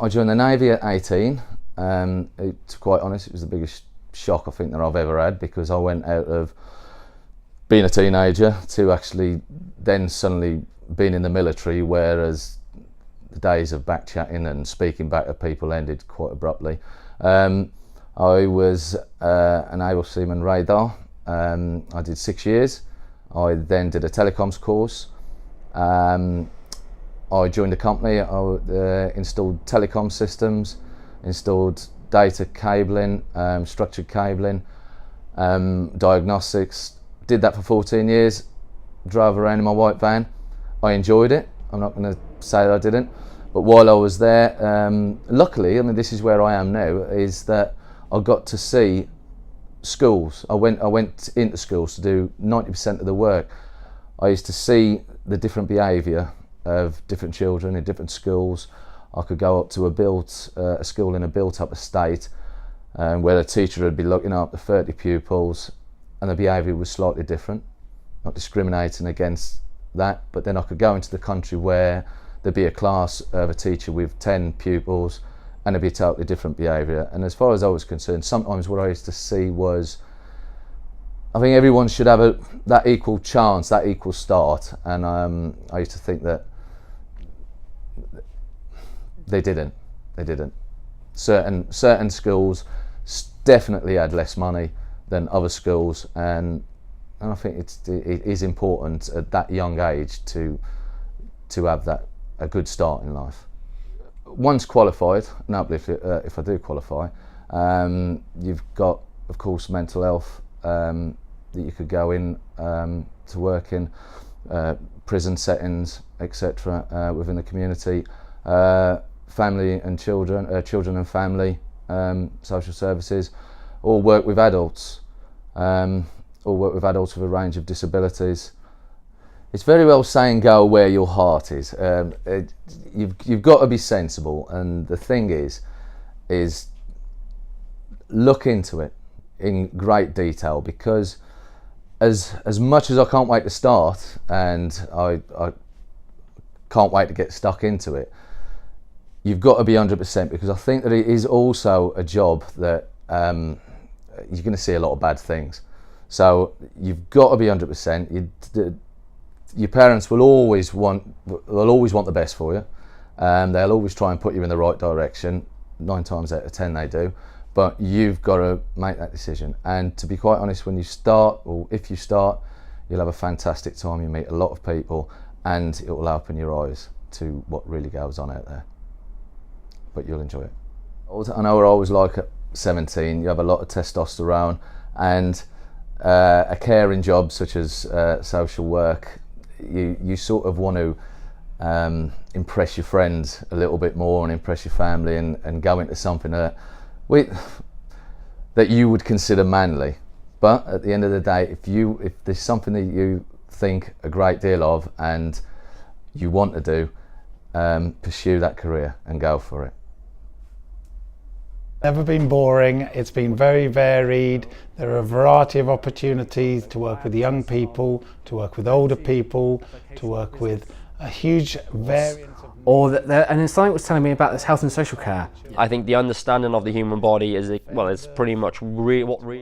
I joined the Navy at 18. To be quite honest, it was the biggest shock I think that I've ever had, because I went out of being a teenager to actually then suddenly being in the military, whereas the days of back chatting and speaking back to people ended quite abruptly. I was an able seaman radar. I did 6 years. I then did a telecoms course. I joined a company. I installed telecom systems, installed data cabling, structured cabling, diagnostics. Did that for 14 years, drove around in my white van. I enjoyed it. I'm not going to say that I didn't. But while I was there, luckily, I mean, this is where I am now, is that I got to see schools. I went into schools to do 90% of the work. I used to see the different behaviour of different children in different schools. I could go up to a school in a built-up estate, where the teacher would be looking after 30 pupils, and the behaviour was slightly different. Not discriminating against that, but then I could go into the country where there'd be a class of a teacher with 10 pupils, and it'd be totally different behaviour. And as far as I was concerned, sometimes what I used to see was, I think everyone should have that equal chance, that equal start, and I used to think that they didn't. Certain schools definitely had less money than other schools, and I think it is important at that young age to have a good start in life. Once qualified, now if I do qualify, you've got, of course, mental health that you could go in to work in, prison settings, etc., within the community, family and children, children and family, social services, or work with adults, with a range of disabilities. It's very well saying go where your heart is. You've got to be sensible, and the thing is look into it in great detail, because as much as I can't wait to start, and I can't wait to get stuck into it, you've got to be 100%, because I think that it is also a job that you're going to see a lot of bad things. So you've got to be 100%. Your parents will always want the best for you. They'll always try and put you in the right direction. 9 times out of 10 they do. But you've got to make that decision. And to be quite honest, when you start, or if you start, you'll have a fantastic time. You meet a lot of people, and it will open your eyes to what really goes on out there. But you'll enjoy it. I know what I was like at 17. You have a lot of testosterone, and a caring job such as social work, you sort of want to impress your friends a little bit more and impress your family, and go into something that you would consider manly. But at the end of the day, if there's something that you think a great deal of and you want to do, pursue that career and go for it. Never been boring. It's been very varied. There are a variety of opportunities to work with young people, to work with older people, to work with a huge variance of... And then something was telling me about this health and social care. I think the understanding of the human body is, well, it's pretty much what really